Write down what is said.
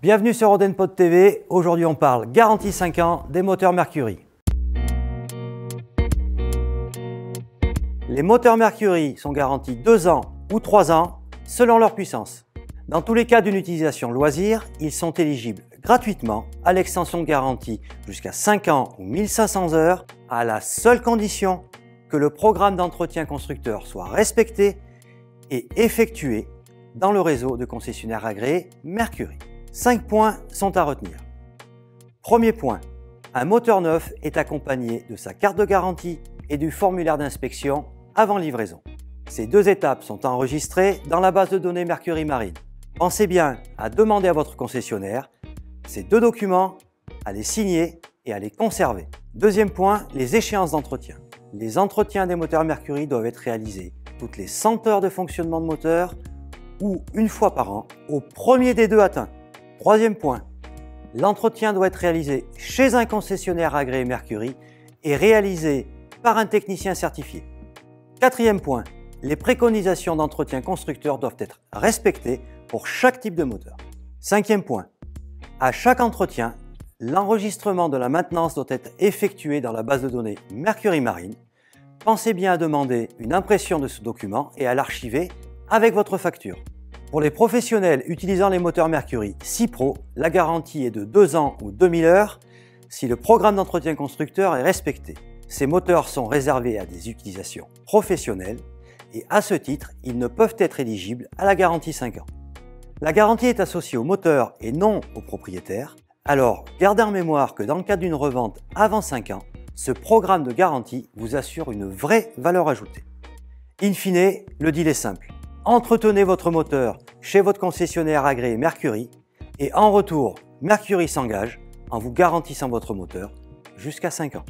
Bienvenue sur Rodenpod TV. Aujourd'hui, on parle garantie 5 ans des moteurs Mercury. Les moteurs Mercury sont garantis 2 ans ou 3 ans selon leur puissance. Dans tous les cas d'une utilisation loisir, ils sont éligibles gratuitement à l'extension de garantie jusqu'à 5 ans ou 1500 heures à la seule condition que le programme d'entretien constructeur soit respecté et effectué dans le réseau de concessionnaires agréés Mercury. 5 points sont à retenir. Premier point, un moteur neuf est accompagné de sa carte de garantie et du formulaire d'inspection avant livraison. Ces 2 étapes sont enregistrées dans la base de données Mercury Marine. Pensez bien à demander à votre concessionnaire ces 2 documents, à les signer et à les conserver. Deuxième point, les échéances d'entretien. Les entretiens des moteurs Mercury doivent être réalisés toutes les 100 heures de fonctionnement de moteur ou une fois par an au premier des 2 atteints. Troisième point, l'entretien doit être réalisé chez un concessionnaire agréé Mercury et réalisé par un technicien certifié. Quatrième point, les préconisations d'entretien constructeur doivent être respectées pour chaque type de moteur. Cinquième point, à chaque entretien, l'enregistrement de la maintenance doit être effectué dans la base de données Mercury Marine. Pensez bien à demander une impression de ce document et à l'archiver avec votre facture. Pour les professionnels utilisant les moteurs Mercury 6 Pro, la garantie est de 2 ans ou 2000 heures si le programme d'entretien constructeur est respecté. Ces moteurs sont réservés à des utilisations professionnelles et à ce titre, ils ne peuvent être éligibles à la garantie 5 ans. La garantie est associée au moteur et non au propriétaire. Alors, gardez en mémoire que dans le cas d'une revente avant 5 ans, ce programme de garantie vous assure une vraie valeur ajoutée. In fine, le deal est simple. Entretenez votre moteur chez votre concessionnaire agréé Mercury et en retour, Mercury s'engage en vous garantissant votre moteur jusqu'à 5 ans.